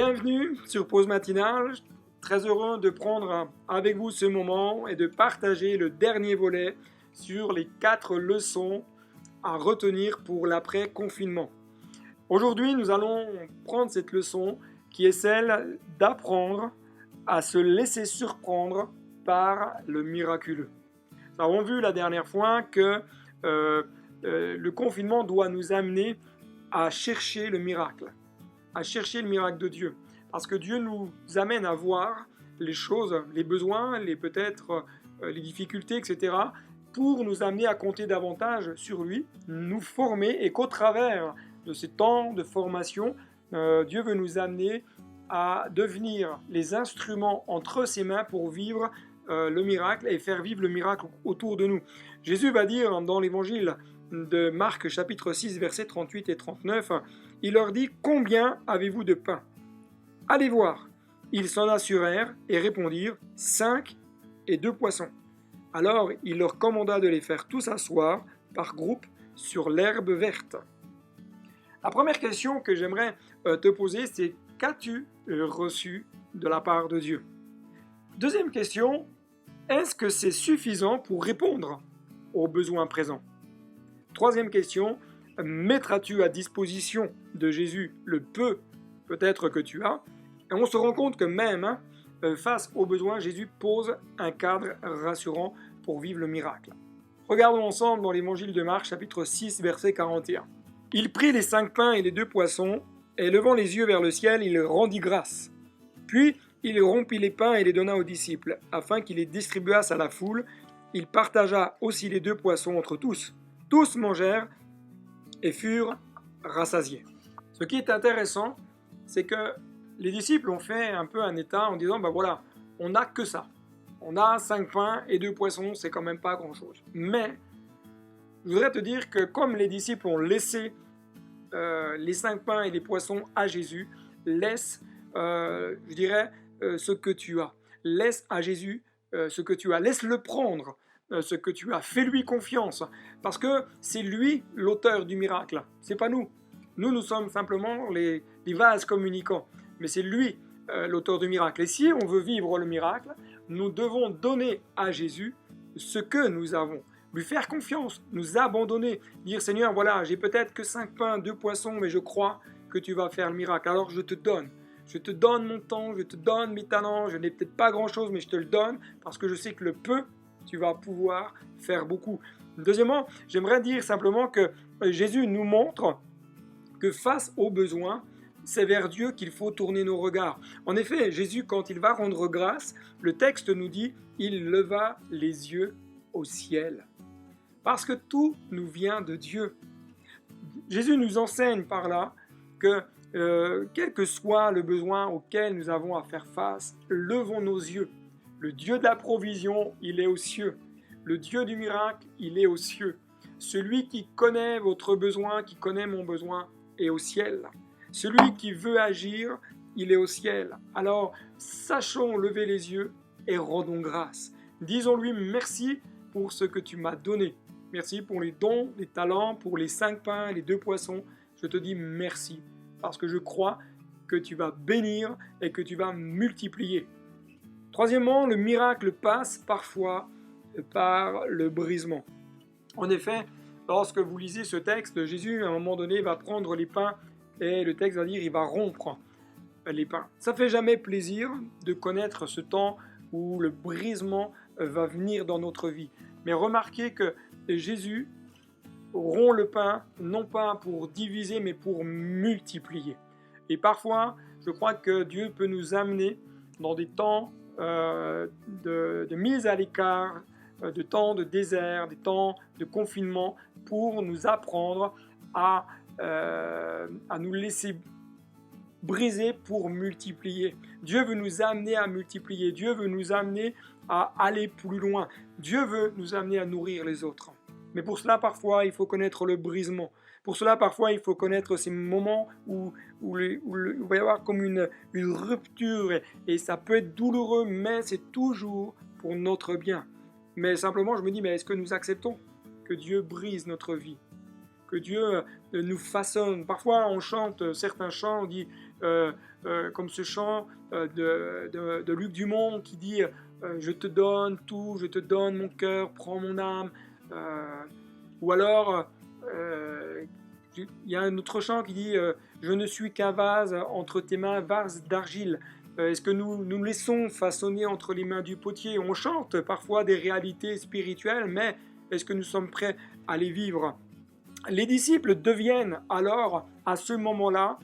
Bienvenue sur Pause Matinale, très heureux de prendre avec vous ce moment et de partager le dernier volet sur les 4 leçons à retenir pour l'après-confinement. Aujourd'hui, nous allons prendre cette leçon qui est celle d'apprendre à se laisser surprendre par le miraculeux. Nous avons vu la dernière fois que le confinement doit nous amener à chercher le miracle de Dieu. Parce que Dieu nous amène à voir les choses, les besoins, peut-être les difficultés, etc., pour nous amener à compter davantage sur lui, nous former, et qu'au travers de ces temps de formation, Dieu veut nous amener à devenir les instruments entre ses mains pour vivre le miracle et faire vivre le miracle autour de nous. Jésus va dire dans l'évangile de Marc chapitre 6 versets 38 et 39, il leur dit « Combien avez-vous de pain ?» Allez voir. Ils s'en assurèrent et répondirent « 5 et 2 poissons. » Alors il leur commanda de les faire tous asseoir par groupe sur l'herbe verte. La première question que j'aimerais te poser, c'est « Qu'as-tu reçu de la part de Dieu ?» Deuxième question, est-ce que c'est suffisant pour répondre aux besoins présents? Troisième question, mettras-tu à disposition de Jésus le peu peut-être que tu as? Et on se rend compte que même face aux besoins, Jésus pose un cadre rassurant pour vivre le miracle. Regardons ensemble dans l'évangile de Marc, chapitre 6, verset 41. Il prit les 5 pains et les 2 poissons, et levant les yeux vers le ciel, il rendit grâce. Puis il rompit les pains et les donna aux disciples, afin qu'ils les distribuassent à la foule. Il partagea aussi les 2 poissons entre tous. Tous mangèrent et furent rassasiés. Ce qui est intéressant, c'est que les disciples ont fait un peu un état en disant, ben voilà, on n'a que ça. On a 5 pains et 2 poissons, c'est quand même pas grand-chose. Mais, je voudrais te dire que comme les disciples ont laissé les 5 pains et les poissons à Jésus, laisse, ce que tu as. Laisse à Jésus ce que tu as. Laisse-le prendre ce que tu as. Fais-lui confiance. Parce que c'est lui l'auteur du miracle. C'est pas nous. Nous sommes simplement les vases communicants. Mais c'est lui l'auteur du miracle. Et si on veut vivre le miracle, nous devons donner à Jésus ce que nous avons. Lui faire confiance, nous abandonner, dire Seigneur, voilà, j'ai peut-être que 5 pains, 2 poissons, mais je crois que tu vas faire le miracle. Alors je te donne. Je te donne mon temps, je te donne mes talents, je n'ai peut-être pas grand-chose, mais je te le donne parce que je sais que le peu, tu vas pouvoir faire beaucoup. Deuxièmement, j'aimerais dire simplement que Jésus nous montre que face aux besoins, c'est vers Dieu qu'il faut tourner nos regards. En effet, Jésus, quand il va rendre grâce, le texte nous dit « Il leva les yeux au ciel ». Parce que tout nous vient de Dieu. Jésus nous enseigne par là que quel que soit le besoin auquel nous avons à faire face, levons nos yeux. Le Dieu de la provision, il est aux cieux. Le Dieu du miracle, il est aux cieux. Celui qui connaît votre besoin, qui connaît mon besoin, est au ciel. Celui qui veut agir, il est au ciel. Alors, sachons lever les yeux et rendons grâce. Disons-lui merci pour ce que tu m'as donné. Merci pour les dons, les talents, pour les 5 pains, les 2 poissons. Je te dis merci parce que je crois que tu vas bénir et que tu vas multiplier. Troisièmement, le miracle passe parfois par le brisement. En effet, lorsque vous lisez ce texte, Jésus, à un moment donné, va prendre les pains et le texte va dire il va rompre les pains. Ça ne fait jamais plaisir de connaître ce temps où le brisement va venir dans notre vie. Mais remarquez que Jésus rompt le pain, non pas pour diviser, mais pour multiplier. Et parfois, je crois que Dieu peut nous amener dans des temps de mise à l'écart, de temps de désert, des temps de confinement, pour nous apprendre à nous laisser briser pour multiplier. Dieu veut nous amener à multiplier. Dieu veut nous amener à aller plus loin. Dieu veut nous amener à nourrir les autres. Mais pour cela, parfois, il faut connaître le brisement. Pour cela, parfois, il faut connaître ces moments où il va y avoir comme une rupture et ça peut être douloureux, mais c'est toujours pour notre bien. Mais simplement, je me dis, mais est-ce que nous acceptons que Dieu brise notre vie? que Dieu nous façonne. Parfois, on chante certains chants, on dit, comme ce chant de Luc Dumont qui dit je te donne tout, je te donne mon cœur, prends mon âme. Ou alors, il y a un autre chant qui dit je ne suis qu'un vase entre tes mains, vase d'argile. Est-ce que nous laissons façonner entre les mains du potier? On chante parfois des réalités spirituelles, mais est-ce que nous sommes prêts à les vivre? Les disciples deviennent alors, à ce moment-là,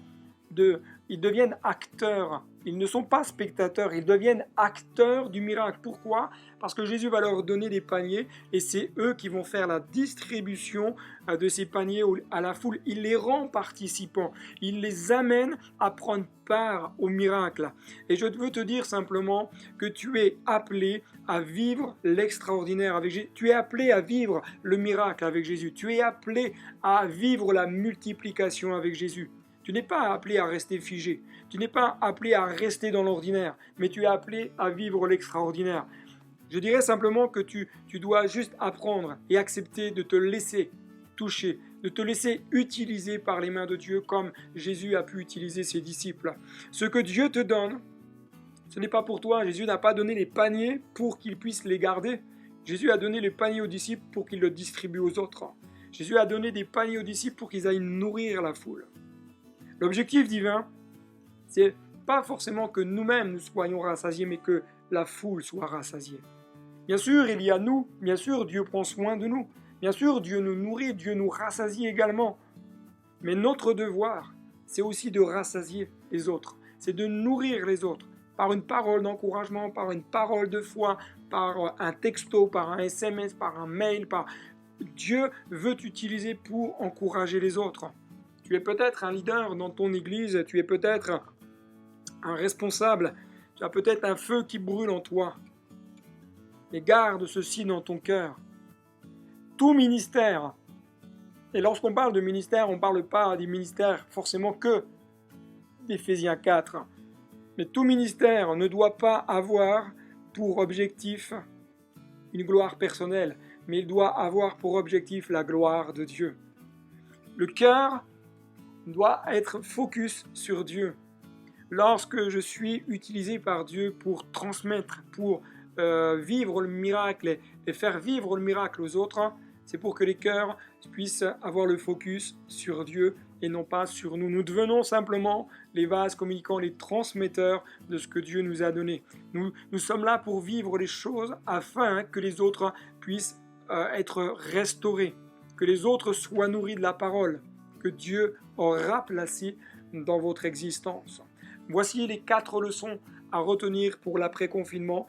ils deviennent acteurs. Ils ne sont pas spectateurs, ils deviennent acteurs du miracle. Pourquoi? Parce que Jésus va leur donner des paniers et c'est eux qui vont faire la distribution de ces paniers à la foule. Il les rend participants, il les amène à prendre part au miracle. Et je veux te dire simplement que tu es appelé à vivre l'extraordinaire avec Jésus. Tu es appelé à vivre le miracle avec Jésus. Tu es appelé à vivre la multiplication avec Jésus. Tu n'es pas appelé à rester figé, tu n'es pas appelé à rester dans l'ordinaire, mais tu es appelé à vivre l'extraordinaire. Je dirais simplement que tu dois juste apprendre et accepter de te laisser toucher, de te laisser utiliser par les mains de Dieu comme Jésus a pu utiliser ses disciples. Ce que Dieu te donne, ce n'est pas pour toi. Jésus n'a pas donné les paniers pour qu'ils puissent les garder. Jésus a donné les paniers aux disciples pour qu'ils le distribuent aux autres. Jésus a donné des paniers aux disciples pour qu'ils aillent nourrir la foule. L'objectif divin, c'est pas forcément que nous-mêmes nous soyons rassasiés, mais que la foule soit rassasiée. Bien sûr, il y a nous, bien sûr, Dieu prend soin de nous, bien sûr, Dieu nous nourrit, Dieu nous rassasie également. Mais notre devoir, c'est aussi de rassasier les autres, c'est de nourrir les autres, par une parole d'encouragement, par une parole de foi, par un texto, par un SMS, par un mail, Dieu veut t'utiliser pour encourager les autres. Tu es peut-être un leader dans ton église, tu es peut-être un responsable, tu as peut-être un feu qui brûle en toi. Et garde ceci dans ton cœur. Tout ministère, et lorsqu'on parle de ministère, on ne parle pas des ministères forcément que d'Éphésiens 4, mais tout ministère ne doit pas avoir pour objectif une gloire personnelle, mais il doit avoir pour objectif la gloire de Dieu. Le cœur doit être focus sur Dieu. Lorsque je suis utilisé par Dieu pour transmettre, pour vivre le miracle et faire vivre le miracle aux autres, c'est pour que les cœurs puissent avoir le focus sur Dieu et non pas sur nous. Nous devenons simplement les vases communicants, les transmetteurs de ce que Dieu nous a donné. Nous sommes là pour vivre les choses afin que les autres puissent être restaurés, que les autres soient nourris de la parole que Dieu aura placé dans votre existence. Voici les 4 leçons à retenir pour l'après-confinement.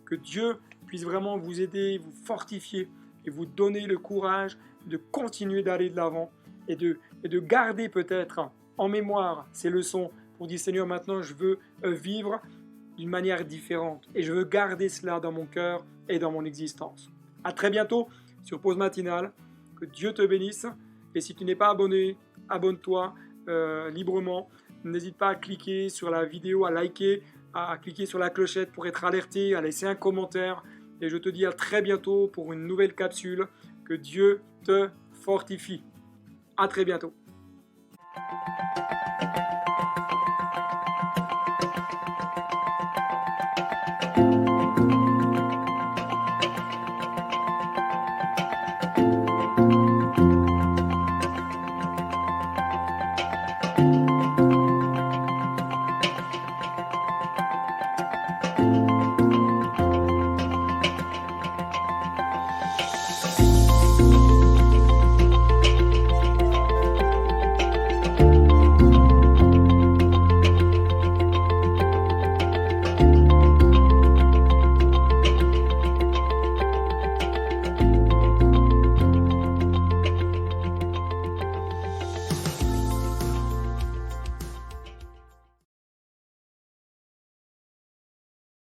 Que Dieu puisse vraiment vous aider, vous fortifier et vous donner le courage de continuer d'aller de l'avant et de garder peut-être en mémoire ces leçons pour dire Seigneur, maintenant je veux vivre d'une manière différente et je veux garder cela dans mon cœur et dans mon existence. À très bientôt sur Pause Matinale. Que Dieu te bénisse. Et si tu n'es pas abonné, abonne-toi librement. N'hésite pas à cliquer sur la vidéo, à liker, à cliquer sur la clochette pour être alerté, à laisser un commentaire. Et je te dis à très bientôt pour une nouvelle capsule. Que Dieu te fortifie. À très bientôt.